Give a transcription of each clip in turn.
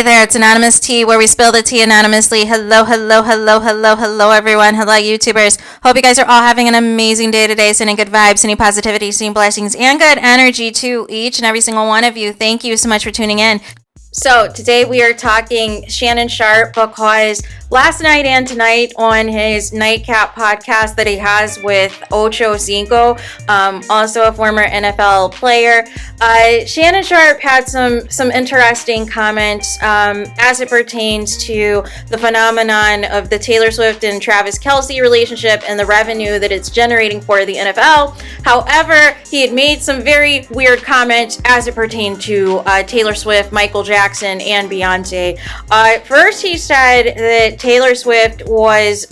there, it's Anonymous Tea, where we spill the tea anonymously. Hello, hello, hello, hello, hello, everyone. Hello, YouTubers. Hope you guys are all having an amazing day today, sending good vibes, sending positivity, sending blessings, and good energy to each and every single one of you. Thank you so much for tuning in. So today we are talking Shannon Sharpe, because last night and tonight on his Nightcap podcast that he has with Ocho Cinco, also a former NFL player, Shannon Sharpe had some interesting comments as it pertains to the phenomenon of the Taylor Swift and Travis Kelce relationship and the revenue that it's generating for the NFL. However, he had made some very weird comments as it pertained to Taylor Swift, Michael Jackson, and Beyonce. First, he said that Taylor Swift was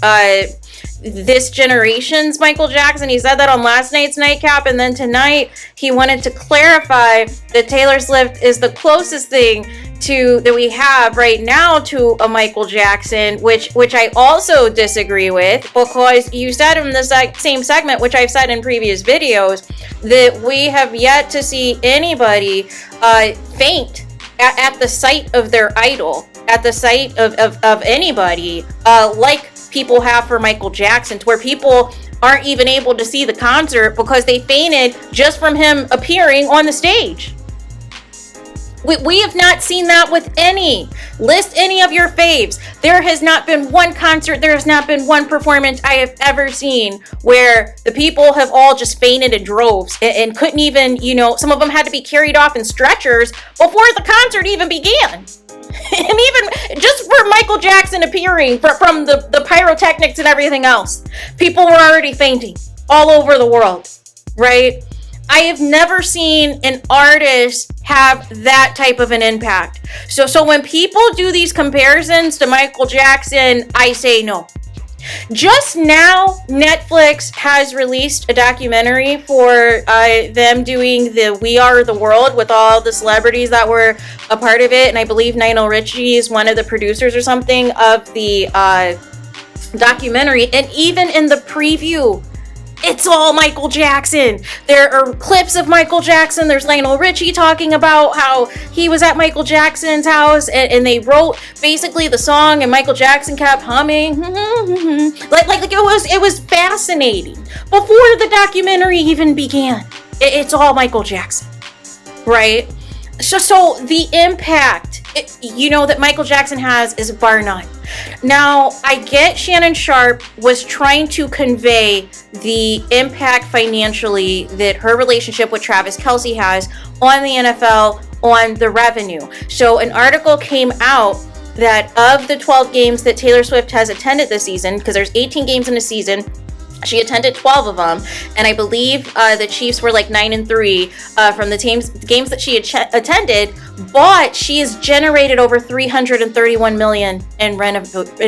this generation's Michael Jackson. He said that on last night's Nightcap, and then tonight he wanted to clarify that Taylor Swift is the closest thing that we have right now to a Michael Jackson, which I also disagree with, because you said in the same segment, which I've said in previous videos, that we have yet to see anybody faint at the sight of their idol, at the sight of anybody, like people have for Michael Jackson, to where people aren't even able to see the concert because they fainted just from him appearing on the stage. We have not seen that with any. List any of your faves. There has not been one concert, there has not been one performance I have ever seen where the people have all just fainted in droves and couldn't even, some of them had to be carried off in stretchers before the concert even began. And even just for Michael Jackson appearing, from the pyrotechnics and everything else, people were already fainting all over the world, right? I have never seen an artist have that type of an impact. So when people do these comparisons to Michael Jackson, I say no. Just now, Netflix has released a documentary for them doing the We Are the World with all the celebrities that were a part of it. And I believe Lionel Richie is one of the producers or something of the documentary. And even in the preview, it's all Michael Jackson. There are clips of Michael Jackson. There's Lionel Richie talking about how he was at Michael Jackson's house and they wrote basically the song, and Michael Jackson kept humming. like it was fascinating. Before the documentary even began, it's all Michael Jackson, right? So the impact, that Michael Jackson has is bar none. Now, I get Shannon Sharpe was trying to convey the impact financially that her relationship with Travis Kelce has on the NFL, on the revenue. So an article came out that of the 12 games that Taylor Swift has attended this season, because there's 18 games in a season, she attended 12 of them, and I believe the Chiefs were like 9-3 from the games that she attended, but she has generated over $331 million in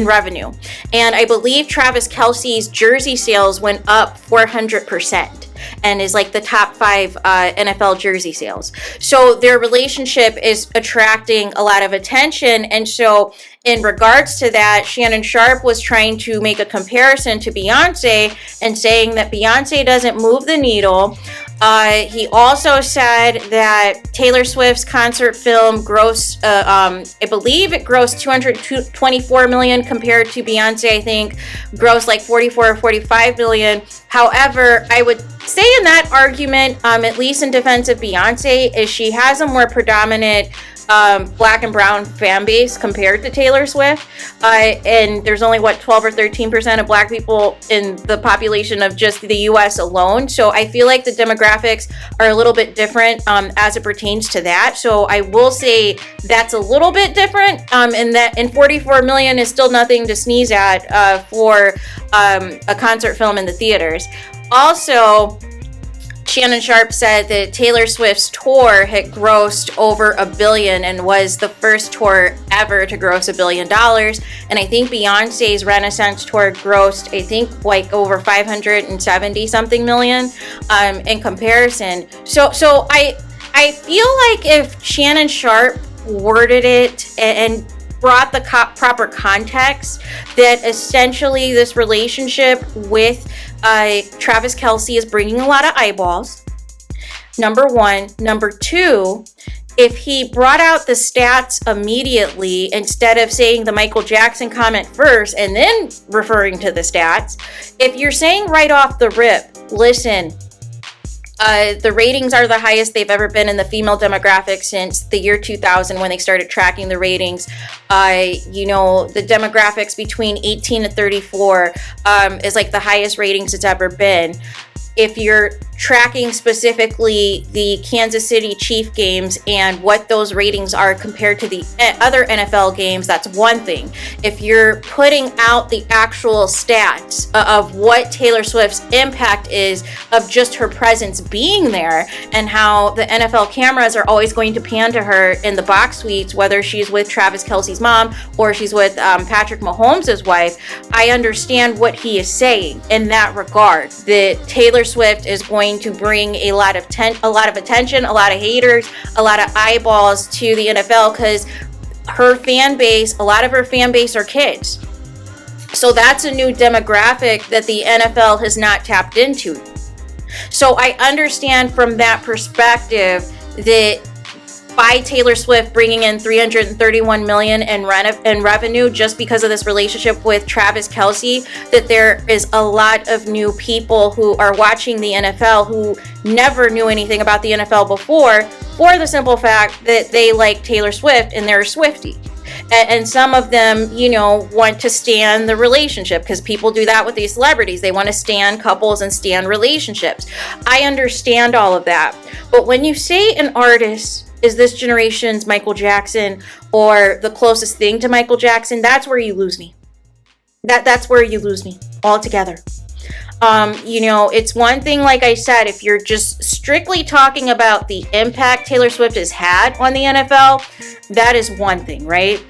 revenue. And I believe Travis Kelce's jersey sales went up 400%. And is like the top 5 NFL jersey sales. So their relationship is attracting a lot of attention. And so in regards to that, Shannon Sharpe was trying to make a comparison to Beyonce and saying that Beyonce doesn't move the needle. He also said that Taylor Swift's concert film grossed, I believe it grossed $224 million compared to Beyonce, I think, grossed like 44 or 45 million. However, I would say in that argument, at least in defense of Beyonce, is she has a more predominant black and brown fan base compared to Taylor Swift, and there's only 12 or 13% of black people in the population of just the US alone. So I feel like the demographics are a little bit different as it pertains to that. So I will say that's a little bit different, and 44 million is still nothing to sneeze at for a concert film in the theaters. Also, Shannon Sharpe said that Taylor Swift's tour had grossed over $1 billion and was the first tour ever to gross $1 billion. And I think Beyonce's Renaissance tour grossed, I think, like over 570 something million in comparison. So I feel like if Shannon Sharpe worded it and brought the proper context, that essentially this relationship with Travis Kelce is bringing a lot of eyeballs, number one. Number two, if he brought out the stats immediately instead of saying the Michael Jackson comment first and then referring to the stats, if you're saying right off the rip, listen, the ratings are the highest they've ever been in the female demographic since the year 2000 when they started tracking the ratings. You know, the demographics between 18 and 34 is like the highest ratings it's ever been. If you're tracking specifically the Kansas City Chief games and what those ratings are compared to the other NFL games, that's one thing. If you're putting out the actual stats of what Taylor Swift's impact is of just her presence being there and how the NFL cameras are always going to pan to her in the box suites, whether she's with Travis Kelce's mom or she's with Patrick Mahomes' wife, I understand what he is saying in that regard, that Taylor Swift is going to bring a lot of attention, a lot of haters, a lot of eyeballs to the NFL because her fan base, a lot of her fan base are kids. So that's a new demographic that the NFL has not tapped into. So I understand from that perspective that by Taylor Swift bringing in $331 million in revenue just because of this relationship with Travis Kelce, that there is a lot of new people who are watching the NFL who never knew anything about the NFL before, for the simple fact that they like Taylor Swift and they're a Swiftie. And some of them, you know, want to stan the relationship because people do that with these celebrities. They want to stan couples and stan relationships. I understand all of that. But when you say an artist is this generation's Michael Jackson or the closest thing to Michael Jackson, that's where you lose me. That's where you lose me altogether. You know, it's one thing, like I said, if you're just strictly talking about the impact Taylor Swift has had on the NFL, that is one thing, right?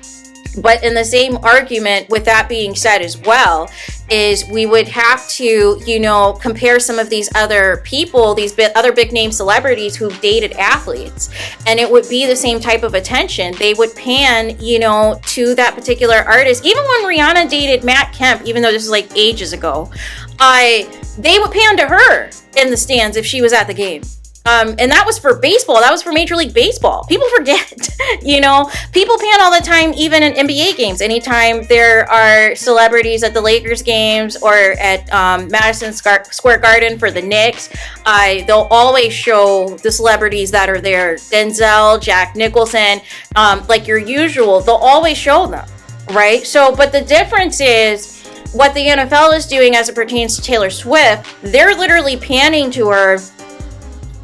But in the same argument, with that being said as well, is we would have to, you know, compare some of these other people, these other big name celebrities who've dated athletes. And it would be the same type of attention. They would pan, you know, to that particular artist. Even when Rihanna dated Matt Kemp, even though this is like ages ago, they would pan to her in the stands if she was at the game. And that was for baseball. That was for Major League Baseball. People forget, you know, people pan all the time, even in NBA games. Anytime there are celebrities at the Lakers games or at Madison Square Garden for the Knicks, they'll always show the celebrities that are there. Denzel, Jack Nicholson, like your usual, they'll always show them, right? So, but the difference is what the NFL is doing as it pertains to Taylor Swift. They're literally panning to her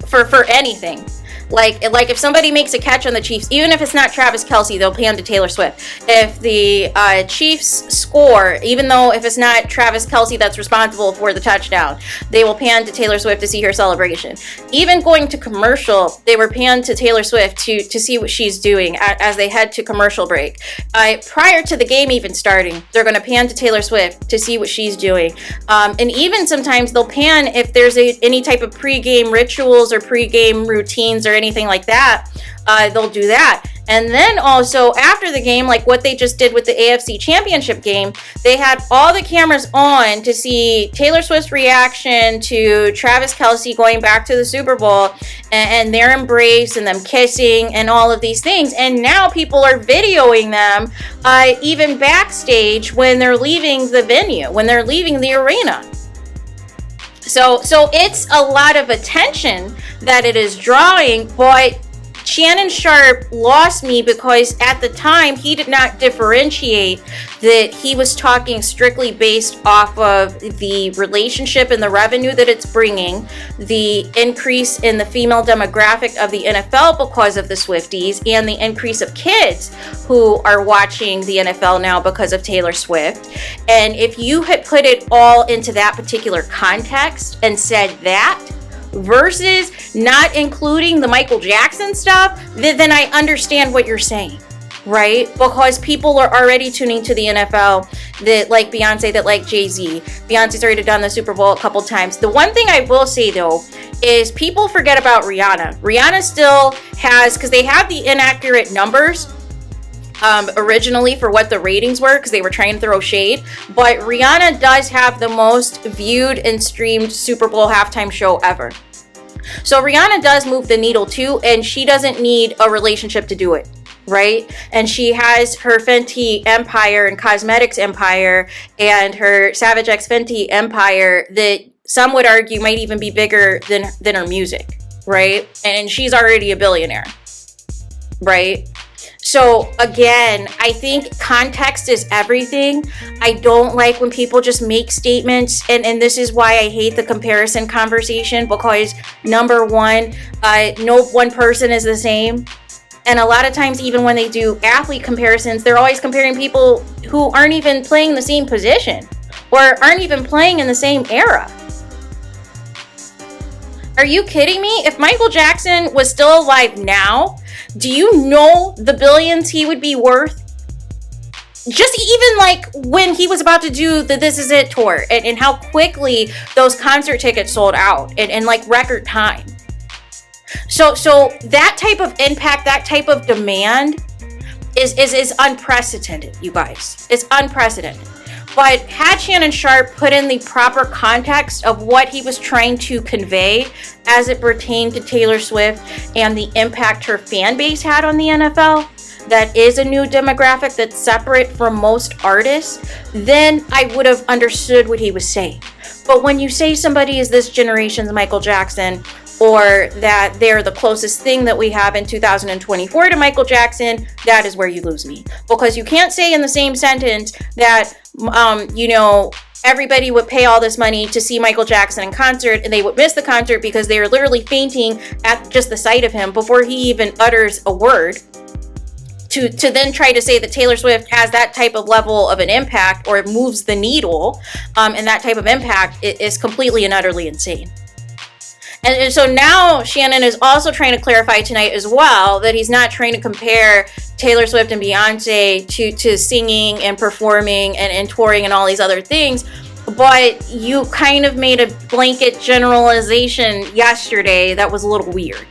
for anything. Like if somebody makes a catch on the Chiefs, even if it's not Travis Kelce, they'll pan to Taylor Swift. If the Chiefs score, even though if it's not Travis Kelce that's responsible for the touchdown, they will pan to Taylor Swift to see her celebration. Even going to commercial, they were panned to Taylor Swift to see what she's doing as they head to commercial break. Prior to the game even starting, they're going to pan to Taylor Swift to see what she's doing. And even sometimes they'll pan if there's any type of pregame rituals or pregame routines or anything like that, they'll do that. And then also after the game, like what they just did with the AFC Championship game, they had all the cameras on to see Taylor Swift's reaction to Travis Kelce going back to the Super Bowl and their embrace and them kissing and all of these things. And now people are videoing them even backstage when they're leaving the venue, when they're leaving the arena. So it's a lot of attention that it is drawing, but Shannon Sharpe lost me because at the time he did not differentiate that he was talking strictly based off of the relationship and the revenue that it's bringing, the increase in the female demographic of the NFL because of the Swifties, and the increase of kids who are watching the NFL now because of Taylor Swift. And if you had put it all into that particular context and said that, versus not including the Michael Jackson stuff, then I understand what you're saying, right? Because people are already tuning to the NFL that like Beyonce, that like Jay-Z. Beyonce's already done the Super Bowl a couple times. The one thing I will say though is people forget about Rihanna. Rihanna still has, because they have the inaccurate numbers originally for what the ratings were, because they were trying to throw shade, but Rihanna does have the most viewed and streamed Super Bowl halftime show ever. So Rihanna does move the needle too, and she doesn't need a relationship to do it, right? And she has her Fenty empire and cosmetics empire and her Savage X Fenty empire that some would argue might even be bigger than her music, right? And she's already a billionaire, right? So again, I think context is everything. I don't like when people just make statements, and this is why I hate the comparison conversation, because number one, no one person is the same. And a lot of times, even when they do athlete comparisons, they're always comparing people who aren't even playing the same position or aren't even playing in the same era. Are you kidding me? If Michael Jackson was still alive now, do you know the billions he would be worth? Just even like when he was about to do the This Is It tour, and how quickly those concert tickets sold out in like record time. So that type of impact, that type of demand is unprecedented, you guys. It's unprecedented. But had Shannon Sharpe put in the proper context of what he was trying to convey as it pertained to Taylor Swift and the impact her fan base had on the NFL, that is a new demographic that's separate from most artists, then I would have understood what he was saying. But when you say somebody is this generation's Michael Jackson, or that they're the closest thing that we have in 2024 to Michael Jackson, that is where you lose me. Because you can't say in the same sentence that, everybody would pay all this money to see Michael Jackson in concert, and they would miss the concert because they are literally fainting at just the sight of him before he even utters a word. To then try to say that Taylor Swift has that type of level of an impact, or it moves the needle, and that type of impact is completely and utterly insane. And so now Shannon is also trying to clarify tonight as well that he's not trying to compare Taylor Swift and Beyonce to singing and performing and touring and all these other things. But you kind of made a blanket generalization yesterday that was a little weird.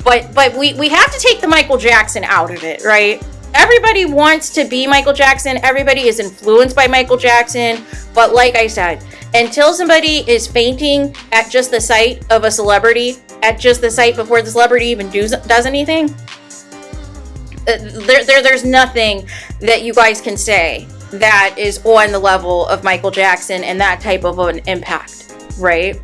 But we have to take the Michael Jackson out of it, right? Everybody wants to be Michael Jackson. Everybody is influenced by Michael Jackson. But like I said, until somebody is fainting at just the sight of a celebrity, at just the sight before the celebrity even does anything, there's nothing that you guys can say that is on the level of Michael Jackson and that type of an impact, right?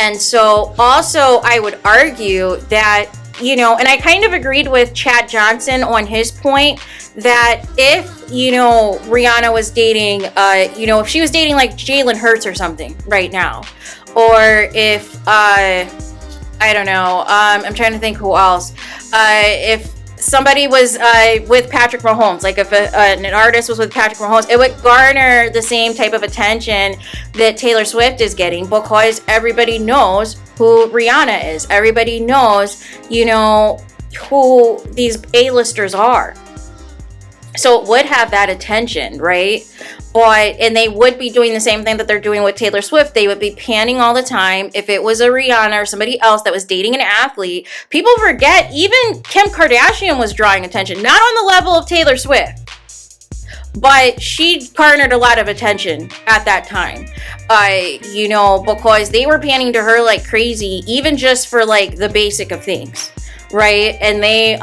And so also I would argue that, and I kind of agreed with Chad Johnson on his point that if, Rihanna was dating, if she was dating like Jalen Hurts or something right now, or if, I don't know, I'm trying to think who else, if somebody was with Patrick Mahomes, like if an artist was with Patrick Mahomes, it would garner the same type of attention that Taylor Swift is getting, because everybody knows who Rihanna is. Everybody knows, who these A-listers are. So it would have that attention, right? And they would be doing the same thing that they're doing with Taylor Swift. They would be panning all the time. If it was a Rihanna or somebody else that was dating an athlete, people forget even Kim Kardashian was drawing attention, not on the level of Taylor Swift, but she garnered a lot of attention at that time, because they were panning to her like crazy, even just for like the basic of things, right? And they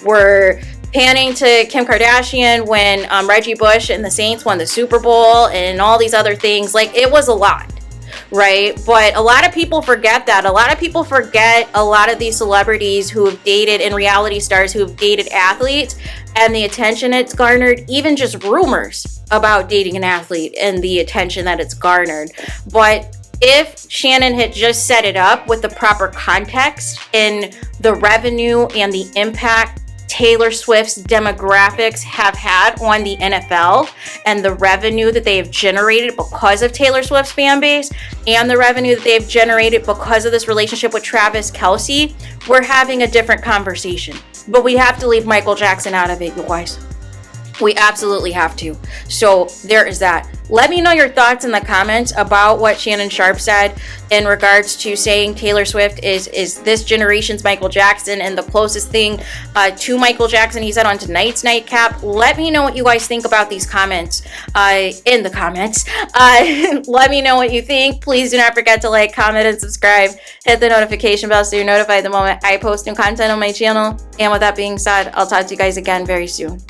were panning to Kim Kardashian when Reggie Bush and the Saints won the Super Bowl and all these other things. Like, it was a lot, right? But a lot of people forget that. A lot of people forget a lot of these celebrities who have dated, and reality stars who have dated athletes, and the attention it's garnered, even just rumors about dating an athlete and the attention that it's garnered. But if Shannon had just set it up with the proper context in the revenue and the impact Taylor Swift's demographics have had on the NFL, and the revenue that they have generated because of Taylor Swift's fan base, and the revenue that they have generated because of this relationship with Travis Kelce, we're having a different conversation. But we have to leave Michael Jackson out of it, you guys. We absolutely have to. So there is that. Let me know your thoughts in the comments about what Shannon Sharpe said in regards to saying Taylor Swift is this generation's Michael Jackson and the closest thing to Michael Jackson, he said on tonight's nightcap. Let me know what you guys think about these comments in the comments. Let me know what you think. Please do not forget to like, comment, and subscribe. Hit the notification bell so you're notified the moment I post new content on my channel. And with that being said, I'll talk to you guys again very soon.